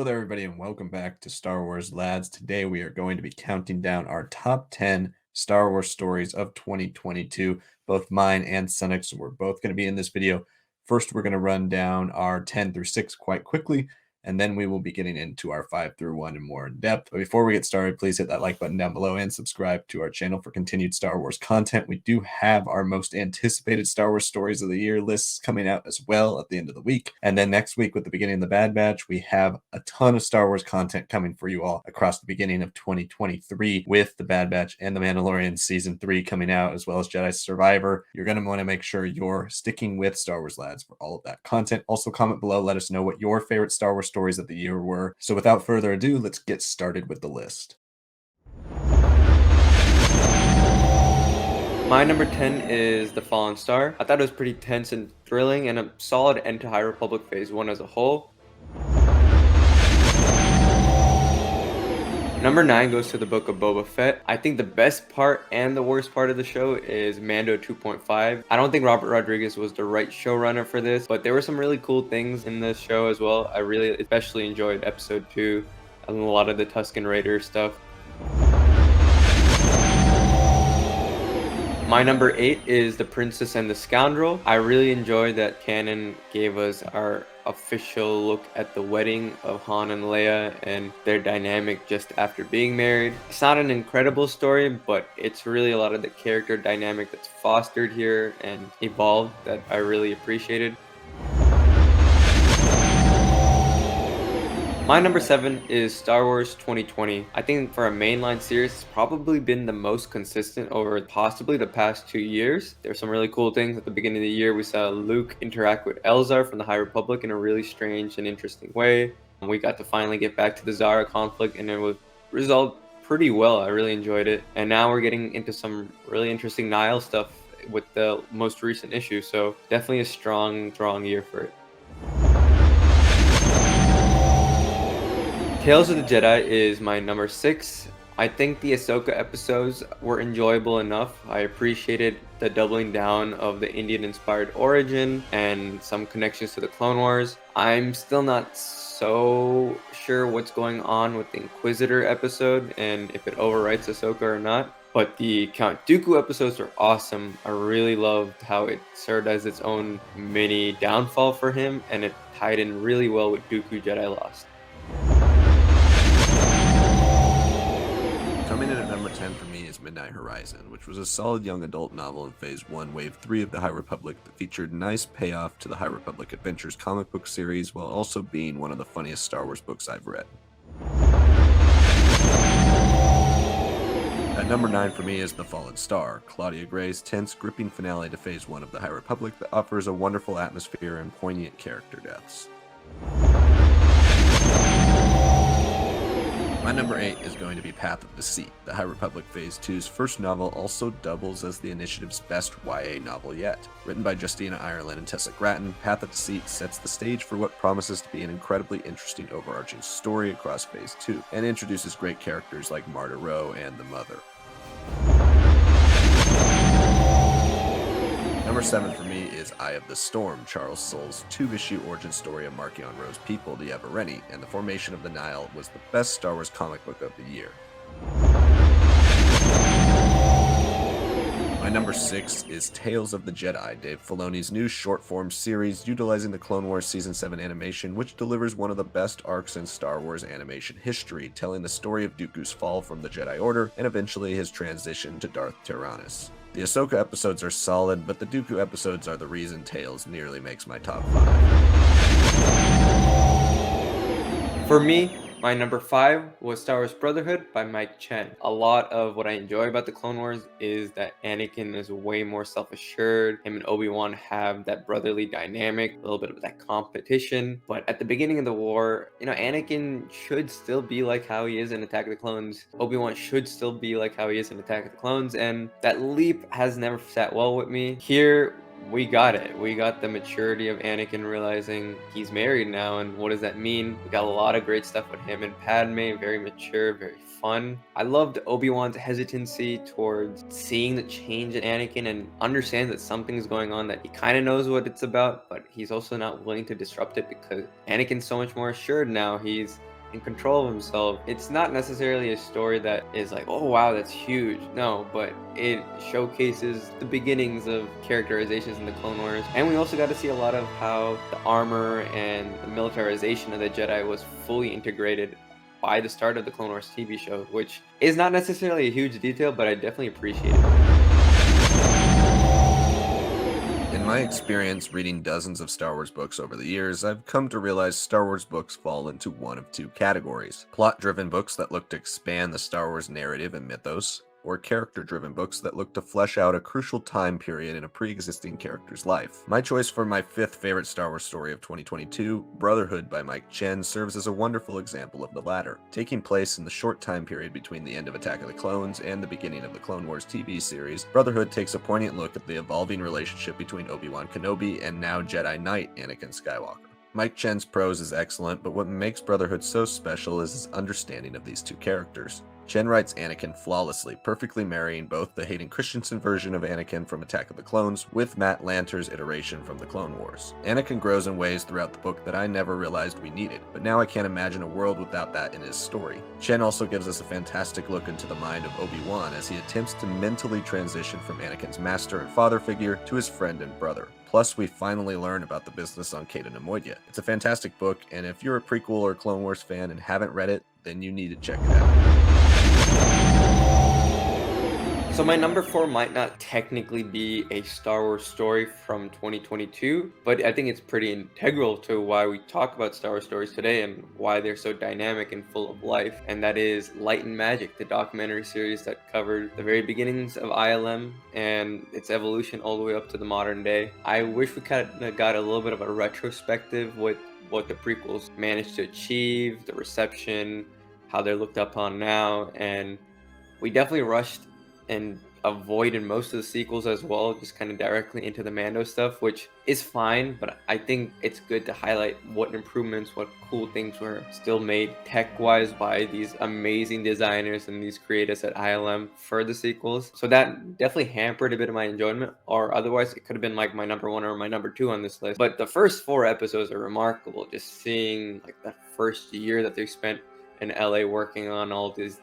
there, everybody, and welcome back to Star Wars Lads. Today, we are going to be counting down our top 10 Star Wars stories of 2022, both mine and Sanak. So, we're both going to be in this video. First, we're going to run down our 10 through 6 quite quickly, and then we will be getting into our 5 through 1 and more in depth. But before we get started, please hit that like button down below and subscribe to our channel for continued Star Wars content. We do have our most anticipated Star Wars stories of the year lists coming out as well at the end of the week. And then next week, with the beginning of the Bad Batch, we have a ton of Star Wars content coming for you all across the beginning of 2023 with the Bad Batch and the Mandalorian Season 3 coming out, as well as Jedi Survivor. You're going to want to make sure you're sticking with Star Wars Lads for all of that content. Also, comment below, let us know what your favorite Star Wars stories of the year were. So without further ado, let's get started with the list. My number 10 is The Fallen Star. I thought it was pretty tense and thrilling and a solid end to High Republic Phase 1 as a whole. Number 9 goes to the Book of Boba Fett. I think the best part and the worst part of the show is Mando 2.5. I don't think Robert Rodriguez was the right showrunner for this, but there were some really cool things in this show as well. I really especially enjoyed Episode 2 and a lot of the Tusken Raider stuff. My number 8 is The Princess and the Scoundrel. I really enjoyed that canon gave us our official look at the wedding of Han and Leia and their dynamic just after being married. It's not an incredible story, but it's really a lot of the character dynamic that's fostered here and evolved that I really appreciated. My number 7 is Star Wars 2020. I think for a mainline series, it's probably been the most consistent over possibly the past 2 years. There's some really cool things. At the beginning of the year, we saw Luke interact with Elzar from the High Republic in a really strange and interesting way. We got to finally get back to the Zara conflict, and it was resolved pretty well. I really enjoyed it. And now we're getting into some really interesting Nihil stuff with the most recent issue. So definitely a strong year for it. Tales of the Jedi is my number 6. I think the Ahsoka episodes were enjoyable enough. I appreciated the doubling down of the Indian-inspired origin and some connections to the Clone Wars. I'm still not so sure what's going on with the Inquisitor episode and if it overwrites Ahsoka or not. But the Count Dooku episodes are awesome. I really loved how it served as its own mini downfall for him, and it tied in really well with Dooku Jedi Lost. Coming in at number 10 for me is Midnight Horizon, which was a solid young adult novel in Phase 1, Wave 3 of the High Republic that featured nice payoff to the High Republic Adventures comic book series while also being one of the funniest Star Wars books I've read. At number 9 for me is The Fallen Star, Claudia Gray's tense, gripping finale to Phase 1 of the High Republic that offers a wonderful atmosphere and poignant character deaths. My number 8 is going to be Path of Deceit. The High Republic Phase 2's first novel also doubles as the initiative's best YA novel yet. Written by Justina Ireland and Tessa Gratton, Path of Deceit sets the stage for what promises to be an incredibly interesting overarching story across Phase 2, and introduces great characters like Marta Rowe and the Mother. Number 7 for me is Eye of the Storm, Charles Soule's 2-issue origin story of Marchion Ro's people, the Evereni, and the formation of the Nihil was the best Star Wars comic book of the year. My number 6 is Tales of the Jedi, Dave Filoni's new short-form series utilizing the Clone Wars Season 7 animation, which delivers one of the best arcs in Star Wars animation history, telling the story of Dooku's fall from the Jedi Order and eventually his transition to Darth Tyrannus. The Ahsoka episodes are solid, but the Dooku episodes are the reason Tales nearly makes my top 5. For me, my number 5 was Star Wars Brotherhood by Mike Chen. A lot of what I enjoy about the Clone Wars is that Anakin is way more self-assured. Him and Obi-Wan have that brotherly dynamic, a little bit of that competition. But at the beginning of the war, Anakin should still be like how he is in Attack of the Clones. Obi-Wan should still be like how he is in Attack of the Clones. And that leap has never sat well with me. Here, we got it. We got the maturity of Anakin realizing he's married now, and what does that mean? We got a lot of great stuff with him and Padme, very mature, very fun. I loved Obi-Wan's hesitancy towards seeing the change in Anakin and understand that something's going on, that he kind of knows what it's about, but he's also not willing to disrupt it because Anakin's so much more assured now. He's in control of himself. It's not necessarily a story that is like, oh wow, that's huge. No, but it showcases the beginnings of characterizations in the Clone Wars. And we also got to see a lot of how the armor and the militarization of the Jedi was fully integrated by the start of the Clone Wars TV show, which is not necessarily a huge detail, but I definitely appreciate it. In my experience reading dozens of Star Wars books over the years, I've come to realize Star Wars books fall into one of two categories: plot-driven books that look to expand the Star Wars narrative and mythos, or character-driven books that look to flesh out a crucial time period in a pre-existing character's life. My choice for my fifth favorite Star Wars story of 2022, Brotherhood by Mike Chen, serves as a wonderful example of the latter. Taking place in the short time period between the end of Attack of the Clones and the beginning of the Clone Wars TV series, Brotherhood takes a poignant look at the evolving relationship between Obi-Wan Kenobi and now Jedi Knight Anakin Skywalker. Mike Chen's prose is excellent, but what makes Brotherhood so special is his understanding of these two characters. Chen writes Anakin flawlessly, perfectly marrying both the Hayden Christensen version of Anakin from Attack of the Clones with Matt Lanter's iteration from the Clone Wars. Anakin grows in ways throughout the book that I never realized we needed, but now I can't imagine a world without that in his story. Chen also gives us a fantastic look into the mind of Obi-Wan as he attempts to mentally transition from Anakin's master and father figure to his friend and brother. Plus, we finally learn about the business on Cato Nemoidia. It's a fantastic book, and if you're a prequel or Clone Wars fan and haven't read it, then you need to check it out. So my number 4 might not technically be a Star Wars story from 2022, but I think it's pretty integral to why we talk about Star Wars stories today and why they're so dynamic and full of life, and that is Light and Magic, the documentary series that covered the very beginnings of ILM and its evolution all the way up to the modern day. I wish we kind of got a little bit of a retrospective with what the prequels managed to achieve, the reception, how they're looked upon now, and we definitely rushed and avoided most of the sequels as well, just kind of directly into the Mando stuff, which is fine, but I think it's good to highlight what improvements, what cool things were still made tech-wise by these amazing designers and these creators at ILM for the sequels. So that definitely hampered a bit of my enjoyment, or otherwise it could have been like my number 1 or my number 2 on this list. But the first 4 episodes are remarkable, just seeing like that first year that they spent in LA working on all these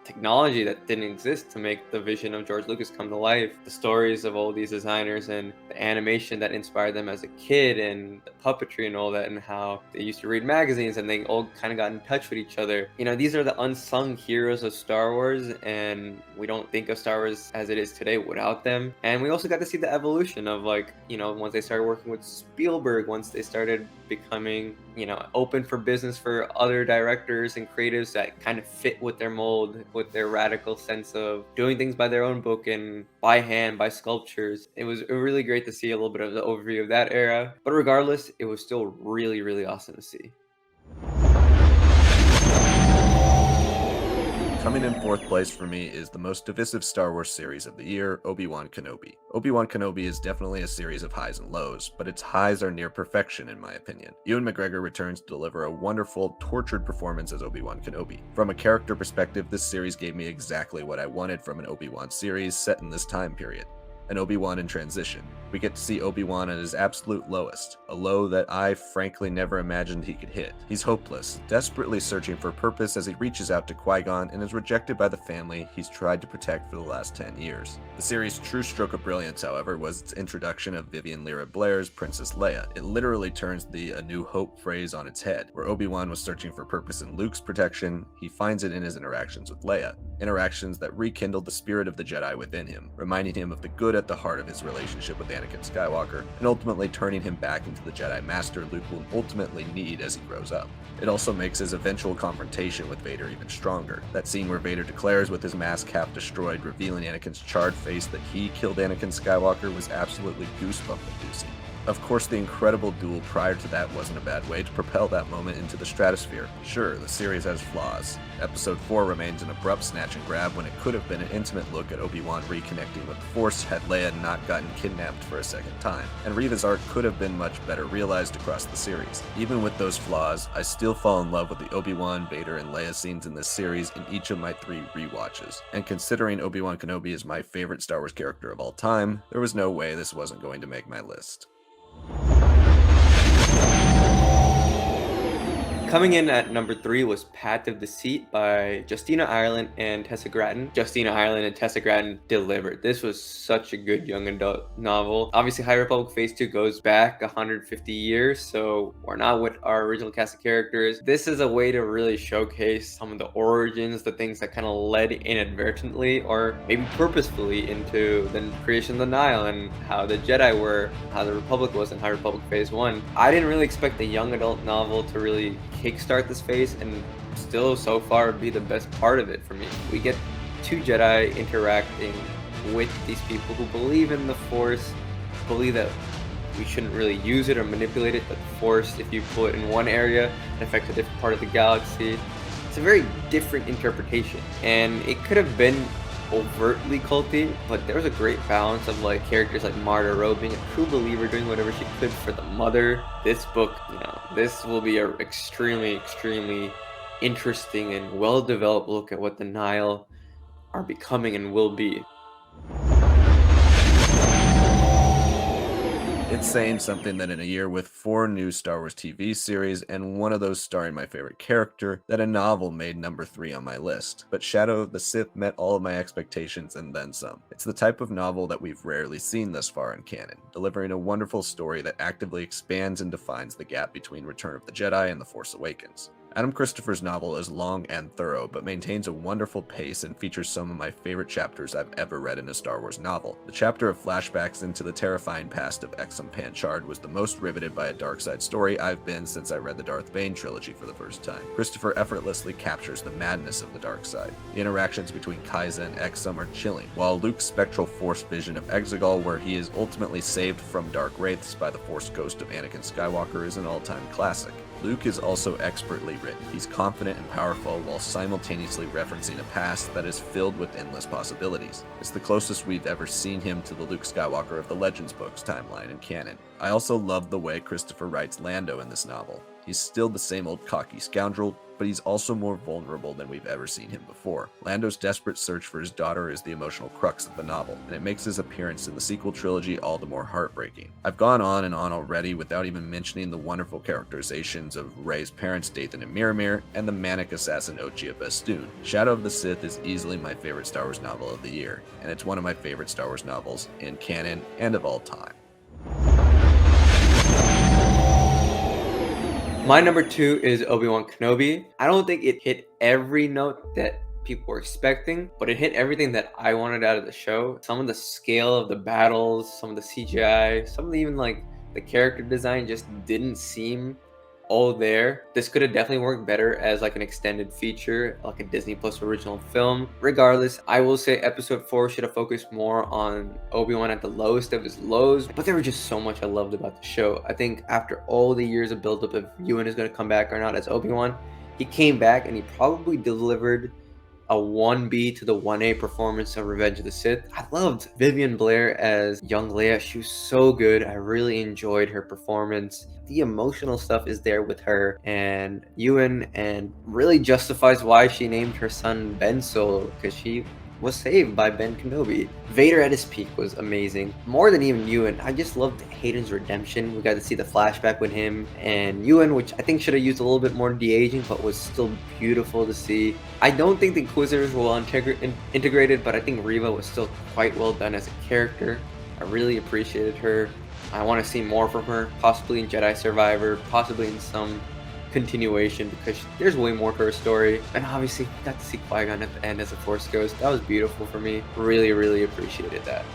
technology that didn't exist to make the vision of George Lucas come to life, the stories of all these designers and the animation that inspired them as a kid and the puppetry and all that, and how they used to read magazines and they all kind of got in touch with each other. You know, these are the unsung heroes of Star Wars, and we don't think of Star Wars as it is today without them. And we also got to see the evolution of, like, you know, once they started working with Spielberg, once they started becoming, you know, open for business for other directors and creatives that kind of fit with their mold, with their radical sense of doing things by their own book and by hand, by sculptures. It was really great to see a little bit of the overview of that era, but regardless, it was still really, really awesome to see. Coming in 4th place for me is the most divisive Star Wars series of the year, Obi-Wan Kenobi. Obi-Wan Kenobi is definitely a series of highs and lows, but its highs are near perfection in my opinion. Ewan McGregor returns to deliver a wonderful, tortured performance as Obi-Wan Kenobi. From a character perspective, this series gave me exactly what I wanted from an Obi-Wan series set in this time period. An Obi-Wan in transition. We get to see Obi-Wan at his absolute lowest, a low that I frankly never imagined he could hit. He's hopeless, desperately searching for purpose as he reaches out to Qui-Gon and is rejected by the family he's tried to protect for the last 10 years. The series' true stroke of brilliance, however, was its introduction of Vivian Lyra Blair's Princess Leia. It literally turns the A New Hope phrase on its head. Where Obi-Wan was searching for purpose in Luke's protection, he finds it in his interactions with Leia. Interactions that rekindled the spirit of the Jedi within him, reminding him of the good at the heart of his relationship with Anakin Skywalker, and ultimately turning him back into the Jedi Master Luke will ultimately need as he grows up. It also makes his eventual confrontation with Vader even stronger. That scene where Vader declares with his mask half destroyed, revealing Anakin's charred face that he killed Anakin Skywalker, was absolutely goosebump-inducing. Of course, the incredible duel prior to that wasn't a bad way to propel that moment into the stratosphere. Sure, the series has flaws. Episode 4 remains an abrupt snatch and grab when it could have been an intimate look at Obi-Wan reconnecting with the Force had Leia not gotten kidnapped for a second time, and Reva's arc could have been much better realized across the series. Even with those flaws, I still fall in love with the Obi-Wan, Vader, and Leia scenes in this series in each of my 3 rewatches. And considering Obi-Wan Kenobi is my favorite Star Wars character of all time, there was no way this wasn't going to make my list. Coming in at number 3 was Path of Deceit by Justina Ireland and Tessa Gratton. Justina Ireland and Tessa Gratton delivered. This was such a good young adult novel. Obviously, High Republic Phase 2 goes back 150 years, so we're not with our original cast of characters. This is a way to really showcase some of the origins, the things that kind of led inadvertently or maybe purposefully into the creation of the Nile and how the Jedi were, how the Republic was in High Republic Phase 1. I didn't really expect a young adult novel to really kickstart this phase and still so far be the best part of it for me. We get 2 Jedi interacting with these people who believe in the Force, believe that we shouldn't really use it or manipulate it, but the Force, if you put it in one area, it affects a different part of the galaxy. It's a very different interpretation, and it could have been overtly culty, but there was a great balance of like characters like Marta Rowe being a true believer, doing whatever she could for the mother. This book, this will be an extremely interesting and well-developed look at what the Nile are becoming and will be. It's saying something that in a year with 4 new Star Wars TV series and one of those starring my favorite character, that a novel made number 3 on my list. But Shadow of the Sith met all of my expectations and then some. It's the type of novel that we've rarely seen thus far in canon, delivering a wonderful story that actively expands and defines the gap between Return of the Jedi and The Force Awakens. Adam Christopher's novel is long and thorough, but maintains a wonderful pace and features some of my favorite chapters I've ever read in a Star Wars novel. The chapter of flashbacks into the terrifying past of Exum Panchard was the most riveted by a dark side story I've been since I read the Darth Bane trilogy for the first time. Christopher effortlessly captures the madness of the dark side. The interactions between Kaiza and Exum are chilling, while Luke's spectral Force vision of Exegol, where he is ultimately saved from dark wraiths by the Force ghost of Anakin Skywalker, is an all-time classic. Luke is also expertly written. He's confident and powerful while simultaneously referencing a past that is filled with endless possibilities. It's the closest we've ever seen him to the Luke Skywalker of the Legends books timeline and canon. I also love the way Christopher writes Lando in this novel. He's still the same old cocky scoundrel, but he's also more vulnerable than we've ever seen him before. Lando's desperate search for his daughter is the emotional crux of the novel, and it makes his appearance in the sequel trilogy all the more heartbreaking. I've gone on and on already without even mentioning the wonderful characterizations of Rey's parents Dathan and Miramir, and the manic assassin Ochia Bestoon. Shadow of the Sith is easily my favorite Star Wars novel of the year, and it's one of my favorite Star Wars novels in canon and of all time. My number 2 is Obi-Wan Kenobi. I don't think it hit every note that people were expecting, but it hit everything that I wanted out of the show. Some of the scale of the battles, some of the CGI, some of the even like the character design just didn't seem all there. This could have definitely worked better as like an extended feature, like a Disney Plus original film. Regardless, I will say episode 4 should have focused more on Obi-Wan at the lowest of his lows, but there was just so much I loved about the show. I think after all the years of buildup, if Ewan is going to come back or not as Obi-Wan, he came back and he probably delivered a 1B to the 1A performance of Revenge of the Sith. I loved Vivian Blair as young Leia. She was so good. I really enjoyed her performance. The emotional stuff is there with her and Ewan, and really justifies why she named her son Ben Solo, because she was saved by Ben Kenobi. Vader at his peak was amazing. More than even Ewan, I just loved Hayden's redemption. We got to see the flashback with him and Ewan, which I think should have used a little bit more de-aging, but was still beautiful to see. I don't think the Inquisitors were well integrated, but I think Reva was still quite well done as a character. I really appreciated her. I want to see more from her, possibly in Jedi Survivor, possibly in some continuation, because there's way more to her story. And obviously we got to see Qui-Gon at the end as a Force ghost. That was beautiful for me. Really appreciated that.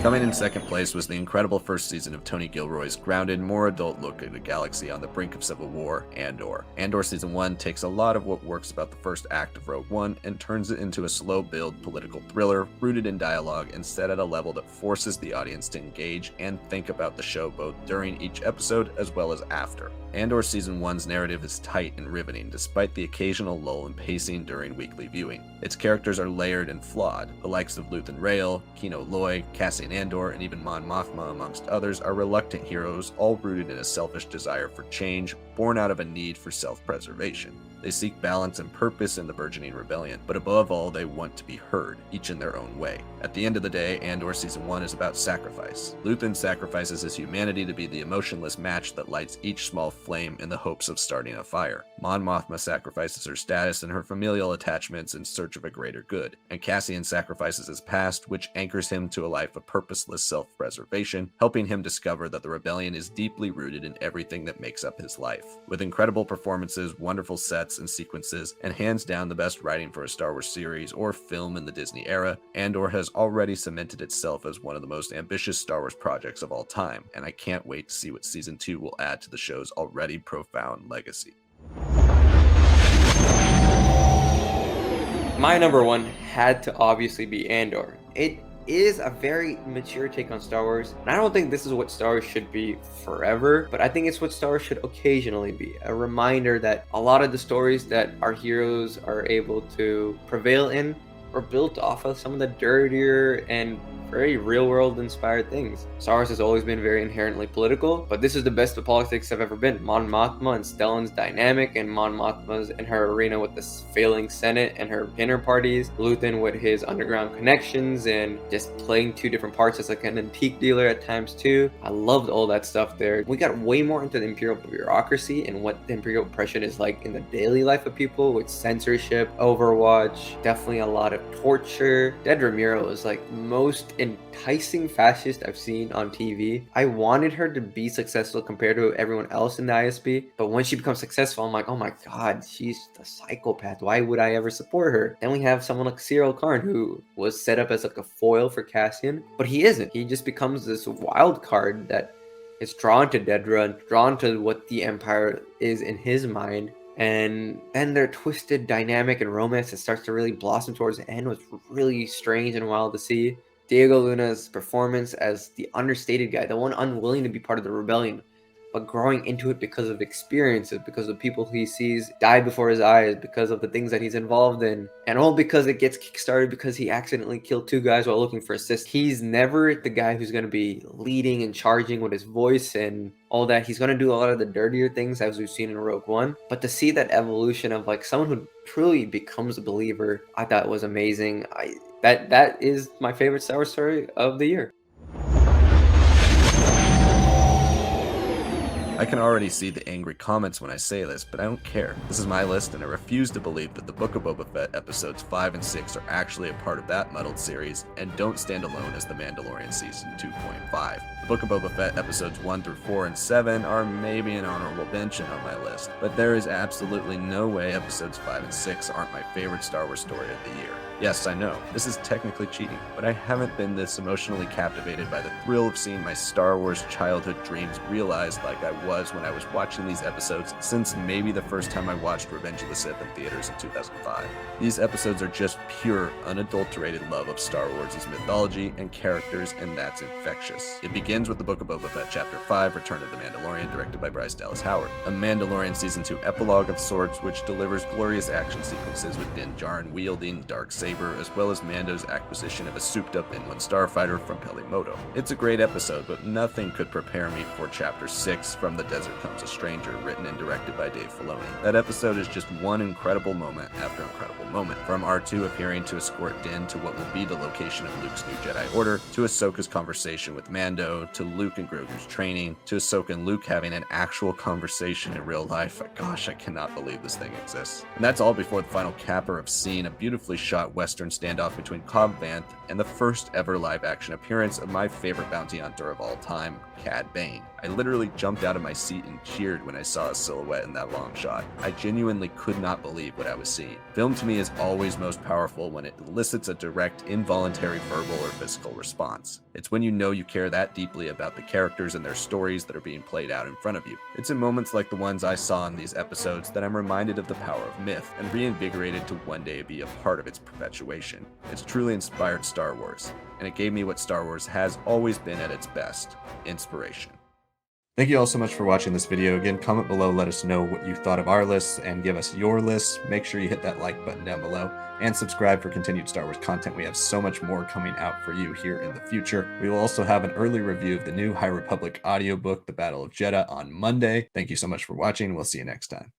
Coming in second place was the incredible first season of Tony Gilroy's grounded, more adult look at a galaxy on the brink of civil war, Andor. Andor Season 1 takes a lot of what works about the first act of Rogue One and turns it into a slow-build political thriller rooted in dialogue and set at a level that forces the audience to engage and think about the show both during each episode as well as after. Andor Season 1's narrative is tight and riveting despite the occasional lull in pacing during weekly viewing. Its characters are layered and flawed. The likes of Luthen Rael, Kino Loy, Cassian Andor, and even Mon Mothma, amongst others, are reluctant heroes, all rooted in a selfish desire for change, born out of a need for self-preservation. They seek balance and purpose in the burgeoning rebellion, but above all, they want to be heard, each in their own way. At the end of the day, Andor Season 1 is about sacrifice. Luthen sacrifices his humanity to be the emotionless match that lights each small flame in the hopes of starting a fire. Mon Mothma sacrifices her status and her familial attachments in search of a greater good, and Cassian sacrifices his past, which anchors him to a life of purposeless self-preservation, helping him discover that the rebellion is deeply rooted in everything that makes up his life. With incredible performances, wonderful sets and sequences, and hands down the best writing for a Star Wars series or film in the Disney era, Andor has already cemented itself as one of the most ambitious Star Wars projects of all time, and I can't wait to see what Season 2 will add to the show's already profound legacy. My number one had to obviously be Andor. It is a very mature take on Star Wars, and I don't think this is what Star Wars should be forever, but I think it's what Star Wars should occasionally be. A reminder that a lot of the stories that our heroes are able to prevail in are built off of some of the dirtier and very real-world inspired things. Star Wars has always been very inherently political, but this is the best of politics I've ever been. Mon Mothma and Stellan's dynamic, and Mon Mothma's in her arena with the failing Senate and her dinner parties, Luthen with his underground connections and just playing two different parts as like an antique dealer at times too. I loved all that stuff there. We got way more into the Imperial bureaucracy and what the Imperial oppression is like in the daily life of people with censorship, Overwatch, definitely a lot of torture. Dead Ramiro is like most enticing fascist I've seen on TV. I wanted her to be successful compared to everyone else in the ISB, but when she becomes successful, I'm like, oh my god, she's a psychopath. Why would I ever support her? Then we have someone like Cyril Karn, who was set up as like a foil for Cassian, but he isn't. He just becomes this wild card that is drawn to Dedra and drawn to what the Empire is in his mind. And then their twisted dynamic and romance that starts to really blossom towards the end was really strange and wild to see. Diego Luna's performance as the understated guy, the one unwilling to be part of the rebellion, but growing into it because of experiences, because of people he sees die before his eyes, because of the things that he's involved in, and all because it gets kickstarted because he accidentally killed two guys while looking for assist. He's never the guy who's going to be leading and charging with his voice and all that. He's going to do a lot of the dirtier things as we've seen in Rogue One, but to see that evolution of like someone who truly becomes a believer, I thought was amazing. That is my favorite Star Wars story of the year. I can already see the angry comments when I say this, but I don't care. This is my list, and I refuse to believe that the Book of Boba Fett episodes 5 and 6 are actually a part of that muddled series and don't stand alone as The Mandalorian Season 2.5. The Book of Boba Fett episodes 1 through 4 and 7 are maybe an honorable mention on my list, but there is absolutely no way episodes 5 and 6 aren't my favorite Star Wars story of the year. Yes, I know, this is technically cheating, but I haven't been this emotionally captivated by the thrill of seeing my Star Wars childhood dreams realized like I was when I was watching these episodes since maybe the first time I watched Revenge of the Sith in theaters in 2005. These episodes are just pure, unadulterated love of Star Wars' mythology and characters, and that's infectious. It begins with the Book of Boba Fett Chapter 5, Return of the Mandalorian, directed by Bryce Dallas Howard, a Mandalorian Season 2 epilogue of sorts which delivers glorious action sequences with Din Djarin wielding Darksaber, as well as Mando's acquisition of a souped-up N1 starfighter from Pelimoto. It's a great episode, but nothing could prepare me for Chapter 6, From the Desert Comes a Stranger, written and directed by Dave Filoni. That episode is just one incredible moment after incredible moment, from R2 appearing to escort Din to what will be the location of Luke's new Jedi Order, to Ahsoka's conversation with Mando, to Luke and Grogu's training, to Ahsoka and Luke having an actual conversation in real life. Gosh, I cannot believe this thing exists. And that's all before the final capper of seeing a beautifully shot Western standoff between Cobb Vanth and the first ever live-action appearance of my favorite bounty hunter of all time, Cad Bane. I literally jumped out of my seat and cheered when I saw a silhouette in that long shot. I genuinely could not believe what I was seeing. Film to me is always most powerful when it elicits a direct, involuntary verbal or physical response. It's when you know you care that deeply about the characters and their stories that are being played out in front of you. It's in moments like the ones I saw in these episodes that I'm reminded of the power of myth and reinvigorated to one day be a part of its perpetuation. It's truly inspired Star Wars, and it gave me what Star Wars has always been at its best: inspiration. Thank you all so much for watching this video. Again, comment below, let us know what you thought of our lists and give us your lists. Make sure you hit that like button down below and subscribe for continued Star Wars content. We have so much more coming out for you here in the future. We will also have an early review of the new High Republic audiobook, The Battle of Jedha, on Monday. Thank you so much for watching. We'll see you next time.